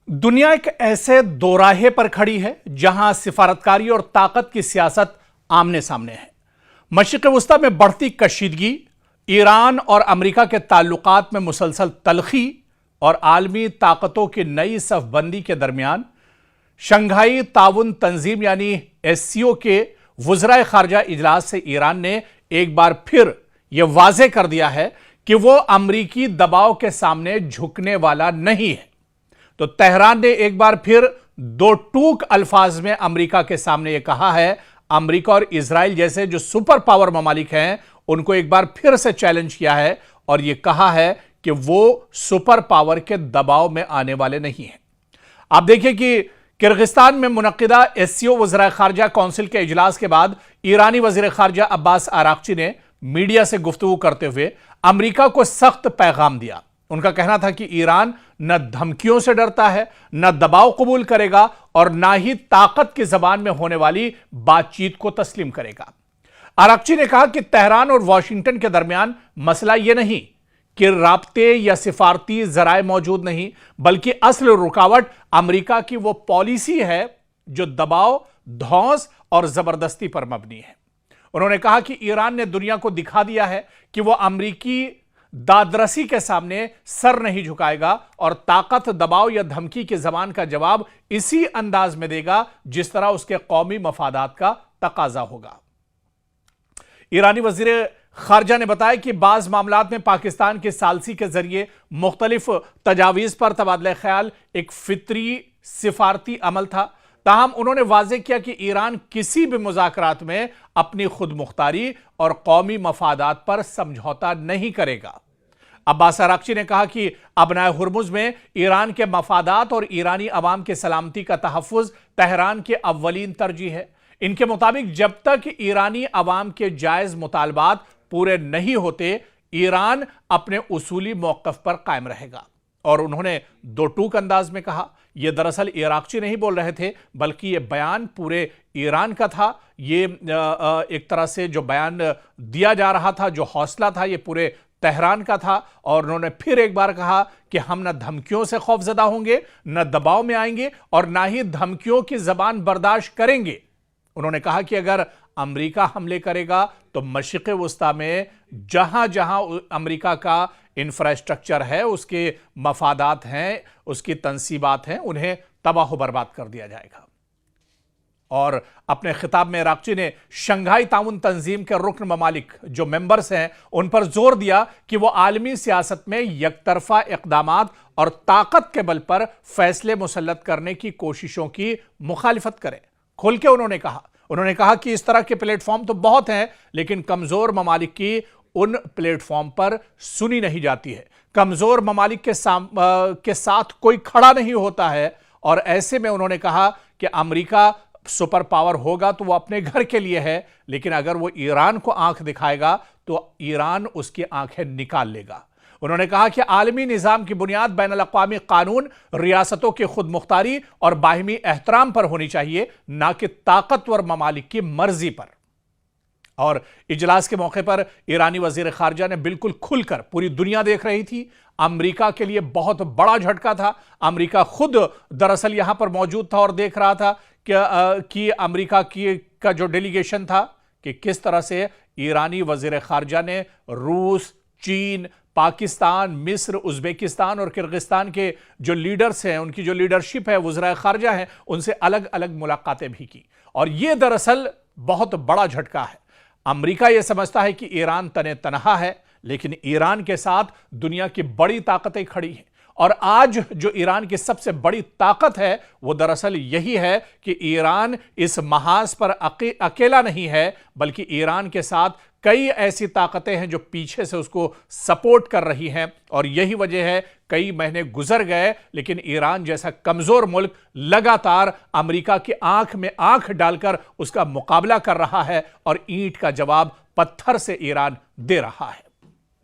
दुनिया एक ऐसे दोराहे पर खड़ी है जहां सिफारतकारी और ताकत की सियासत आमने सामने है। मशरिक़ वस्ता में बढ़ती कशीदगी, ईरान और अमेरिका के ताल्लुकात में मुसलसल तलखी और आलमी ताकतों की नई सफबंदी के दरमियान शंघाई ताउन तंजीम यानी एससीओ के वज़राए खारजा इजलास से ईरान ने एक बार फिर यह वाज़े कर दिया है कि वो अमरीकी दबाव के सामने झुकने वाला नहीं है। तो तेहरान ने एक बार फिर दो टूक अल्फाज में अमेरिका के सामने यह कहा है, अमेरिका और इजराइल जैसे जो सुपर पावर ममालिक हैं उनको एक बार फिर से चैलेंज किया है और यह कहा है कि वो सुपर पावर के दबाव में आने वाले नहीं हैं। आप देखिए कि किर्गिस्तान में मुनक्किदा एससीओ वज़राए खारजा काउंसिल के इजलास के बाद ईरानी वज़ीर खारजा अब्बास आरागची ने मीडिया से गुफ्तगू करते हुए अमेरिका को सख्त पैगाम दिया। उनका कहना था कि ईरान न धमकियों से डरता है, न दबाव कबूल करेगा और ना ही ताकत की जबान में होने वाली बातचीत को तस्लीम करेगा। आरागची ने कहा कि तेहरान और वाशिंगटन के दरमियान मसला यह नहीं कि राब्ते या सिफारती जराए मौजूद नहीं, बल्कि असल रुकावट अमेरिका की वो पॉलिसी है जो दबाव, धौंस और जबरदस्ती पर मबनी है। उन्होंने कहा कि ईरान ने दुनिया को दिखा दिया है कि वो अमेरिकी दादरसी के सामने सर नहीं झुकाएगा और ताकत, दबाव या धमकी की जबान का जवाब इसी अंदाज में देगा जिस तरह उसके कौमी मफादात का तकाजा होगा। ईरानी वजीर खारजा ने बताया कि बाज मामलात में पाकिस्तान के सालसी के जरिए मुख्तलिफ तजावीज पर तबादला ख्याल एक फितरी सिफारती अमल था। ताहम उन्होंने वाज़ेह किया कि ईरान किसी भी मुज़ाकरात में अपनी खुद मुख्तारी और कौमी मफादात पर समझौता नहीं करेगा। अब्बास आरागची ने कहा कि अबनाए हुर्मुज़ में ईरान के मफादात और ईरानी अवाम की सलामती का तहफ़्फ़ुज़ तेहरान की अव्वलीन तरजीह है। इनके मुताबिक जब तक ईरानी अवाम के जायज़ मुतालबात पूरे नहीं होते, ईरान अपने उसूली मौक़िफ़ पर कायम रहेगा। और उन्होंने दो टूक अंदाज में कहा, यह दरअसल आरागची नहीं बोल रहे थे, बल्कि यह बयान पूरे ईरान का था। ये एक तरह से जो बयान दिया जा रहा था, जो हौसला था, यह पूरे तेहरान का था। और उन्होंने फिर एक बार कहा कि हम न धमकियों से खौफजदा होंगे, न दबाव में आएंगे और ना ही धमकियों की जबान बर्दाश्त करेंगे। उन्होंने कहा कि अगर अमेरिका हमले करेगा तो मशरिक़ वस्ता में जहां जहां अमेरिका का इंफ्रास्ट्रक्चर है, उसके मफादात हैं, उसकी तंसीबात हैं, उन्हें तबाह बर्बाद कर दिया जाएगा। और अपने खिताब में आरागची ने शंघाई ताउन तंजीम के रुकन ममालिक जो मेंबर्स हैं उन पर जोर दिया कि वो आलमी सियासत में यकतरफा इक़दामात और ताकत के बल पर फैसले मुसल्लत करने की कोशिशों की मुखालिफत करें। खुल के उन्होंने कहा कि इस तरह के प्लेटफॉर्म तो बहुत हैं, लेकिन कमजोर ममालिक की उन प्लेटफॉर्म पर सुनी नहीं जाती है। कमजोर ममालिक के साथ कोई खड़ा नहीं होता है। और ऐसे में उन्होंने कहा कि अमेरिका सुपर पावर होगा तो वो अपने घर के लिए है, लेकिन अगर वो ईरान को आंख दिखाएगा तो ईरान उसकी आंखें निकाल लेगा। उन्होंने कहा कि आलमी निज़ाम की बुनियाद बैनुल अक़वामी कानून, रियासतों की खुद मुख्तारी और बाहिमी एहतराम पर होनी चाहिए, ना कि ताकतवर ममालिक की मर्जी पर। और इजलास के मौके पर ईरानी वजीर खारजा ने बिल्कुल खुलकर, पूरी दुनिया देख रही थी, अमेरिका के लिए बहुत बड़ा झटका था। अमेरिका खुद दरअसल यहां पर मौजूद था और देख रहा था कि अमेरिका का जो डेलीगेशन था कि किस तरह से ईरानी वजीर खारजा ने रूस, चीन, पाकिस्तान, मिस्र, उज़्बेकिस्तान और किर्गिस्तान के जो लीडर्स हैं, उनकी जो लीडरशिप है, वज़राए खारजा हैं, उनसे अलग अलग मुलाकातें भी की। और यह दरअसल बहुत बड़ा झटका है। अमेरिका यह समझता है कि ईरान तने तनहा है, लेकिन ईरान के साथ दुनिया की बड़ी ताकतें खड़ी हैं। और आज जो ईरान की सबसे बड़ी ताकत है वो दरअसल यही है कि ईरान इस महाज पर अकेला नहीं है, बल्कि ईरान के साथ कई ऐसी ताकतें हैं जो पीछे से उसको सपोर्ट कर रही हैं। और यही वजह है कई महीने गुजर गए, लेकिन ईरान जैसा कमजोर मुल्क लगातार अमेरिका की आंख में आंख डालकर उसका मुकाबला कर रहा है और ईंट का जवाब पत्थर से ईरान दे रहा है।